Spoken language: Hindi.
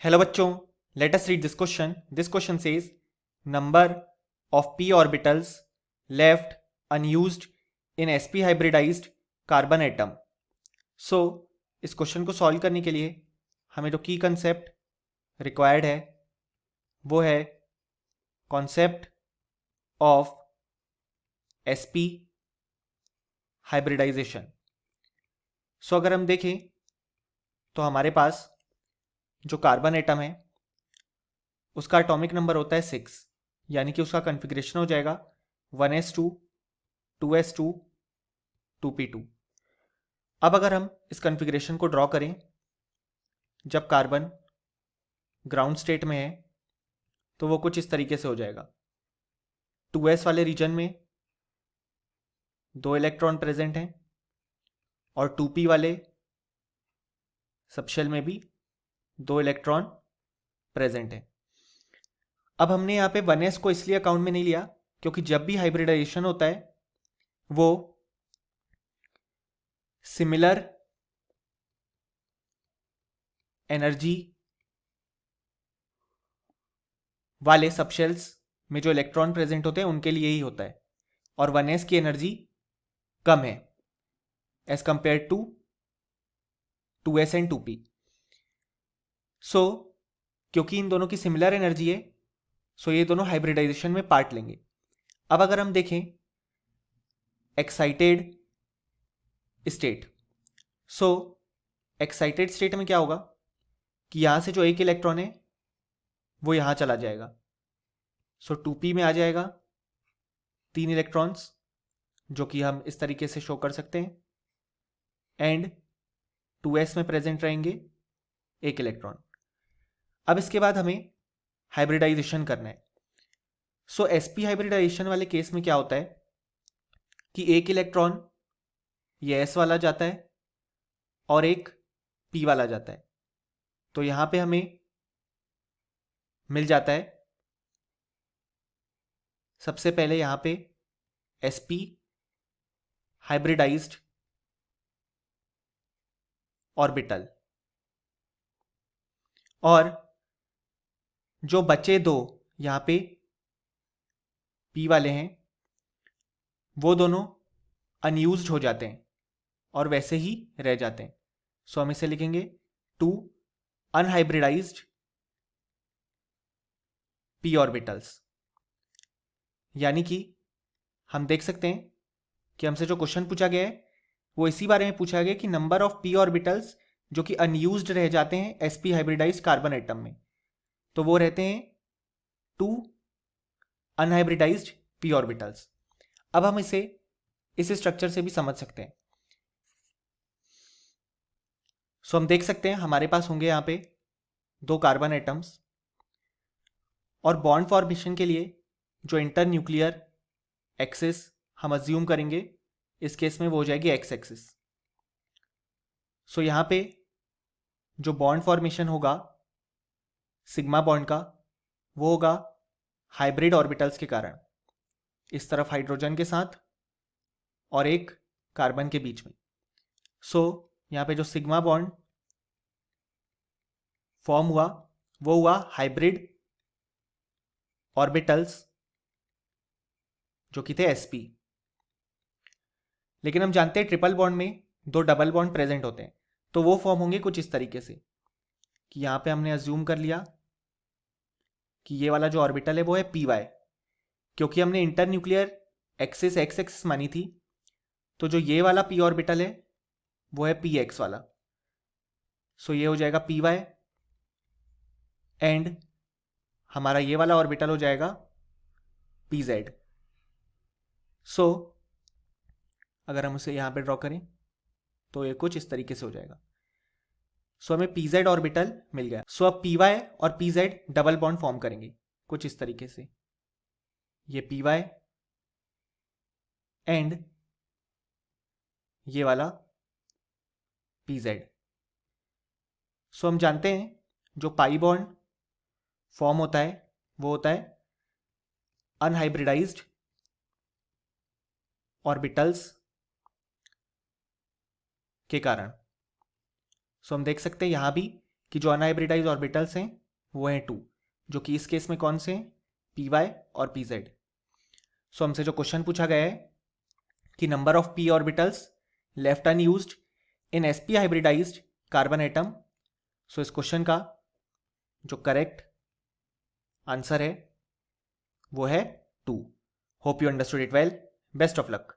हेलो बच्चों, let us read this question. This question says number of p orbitals left unused in sp hybridised carbon atom. So इस क्वेश्चन को सॉल्व करने के लिए हमें जो की कंसेप्ट रिक्वायर्ड है वो है कॉन्सेप्ट ऑफ sp हाइब्रिडाइजेशन. सो अगर हम देखें तो हमारे पास जो कार्बन एटम है उसका एटॉमिक नंबर होता है 6, यानी कि उसका कन्फिग्रेशन हो जाएगा 1s2 2s2 2p2. अब अगर हम इस कन्फिग्रेशन को ड्रॉ करें जब कार्बन ग्राउंड स्टेट में है तो वो कुछ इस तरीके से हो जाएगा. 2s वाले रीजन में 2 इलेक्ट्रॉन प्रेजेंट हैं और 2p वाले सबशेल में भी 2 इलेक्ट्रॉन प्रेजेंट हैं. अब हमने यहाँ पे 1s को इसलिए अकाउंट में नहीं लिया क्योंकि जब भी हाइब्रिडाइजेशन होता है वो सिमिलर एनर्जी वाले सबशेल्स में जो इलेक्ट्रॉन प्रेजेंट होते हैं उनके लिए ही होता है और 1s की एनर्जी कम है as compare to 2s and 2p. So क्योंकि इन दोनों की सिमिलर एनर्जी है सो ये दोनों हाइब्रिडाइजेशन में पार्ट लेंगे. अब अगर हम देखें excited state, so excited state में क्या होगा कि यहां से जो एक इलेक्ट्रॉन है वो यहां चला जाएगा. सो 2p में आ जाएगा 3 इलेक्ट्रॉन्स जो कि हम इस तरीके से शो कर सकते हैं एंड 2s में प्रेजेंट रहेंगे एक इलेक्ट्रॉन. अब इसके बाद हमें हाइब्रिडाइजेशन करना है. सो sp हाइब्रिडाइजेशन वाले केस में क्या होता है कि एक इलेक्ट्रॉन ये s वाला जाता है और एक p वाला जाता है. तो यहां पे हमें मिल जाता है सबसे पहले यहां पे sp हाइब्रिडाइज्ड ऑर्बिटल और जो बचे दो यहां पे p वाले हैं वो दोनों अनयूज्ड हो जाते हैं और वैसे ही रह जाते हैं. सो हम इसे लिखेंगे 2 अनहाइब्रिडाइज्ड p ऑर्बिटल्स. यानी कि हम देख सकते हैं कि हमसे जो क्वेश्चन पूछा गया है वो इसी बारे में पूछा गया कि नंबर ऑफ p ऑर्बिटल्स जो कि अनयूज्ड रह जाते हैं sp हाइब्रिडाइज्ड कार्बन एटम में, तो वो रहते हैं 2 अनहाइब्रिडाइज्ड p ऑर्बिटल्स. अब हम इसे इस स्ट्रक्चर से भी समझ सकते हैं. सो हम देख सकते हैं हमारे पास होंगे यहां पे 2 कार्बन एटम्स और बॉन्ड फॉर्मेशन के लिए जो इंटर न्यूक्लियर एक्सिस हम अज्यूम करेंगे इस केस में वो हो जाएगी एक्स एक्सिस. सो यहां पे जो बॉन्ड फॉर्मेशन होगा सिग्मा बॉन्ड का वो होगा हाइब्रिड ऑर्बिटल्स के कारण, इस तरफ हाइड्रोजन के साथ और एक कार्बन के बीच में. सो यहां पे जो सिग्मा बॉन्ड फॉर्म हुआ वो हुआ हाइब्रिड ऑर्बिटल्स जो कि थे sp. लेकिन हम जानते हैं ट्रिपल बॉन्ड में 2 डबल बॉन्ड प्रेजेंट होते हैं तो वो फॉर्म होंगे कुछ इस तरीके से कि यहां पे हमने अज्यूम कर लिया कि ये वाला जो ऑर्बिटल है वो है py. क्योंकि हमने inter nuclear axis x axis मानी थी तो जो ये वाला p ऑर्बिटल है वो है px वाला. सो ये हो जाएगा py एंड हमारा ये वाला ऑर्बिटल हो जाएगा pz. सो अगर हम उसे यहां पे ड्रॉ करें तो ये कुछ इस तरीके से हो जाएगा. सो हमें pz ऑर्बिटल मिल गया. सो अब py और pz डबल बॉन्ड फॉर्म करेंगे कुछ इस तरीके से, ये py एंड ये वाला pz. सो हम जानते हैं जो पाई बॉन्ड फॉर्म होता है वो होता है अनहाइब्रिडाइज्ड ऑर्बिटल्स के कारण. सो हम देख सकते हैं यहां भी कि जो अनहाइब्रिडाइज ऑर्बिटल्स हैं वो हैं 2, जो कि इस केस में कौन से हैं, पी वाई और पी जेड। सो हमसे जो क्वेश्चन पूछा गया है कि number of P orbitals left unused in sp hybridised carbon atom. So इस क्वेश्चन का जो करेक्ट आंसर है वो है 2। Hope you understood it well. Best of luck.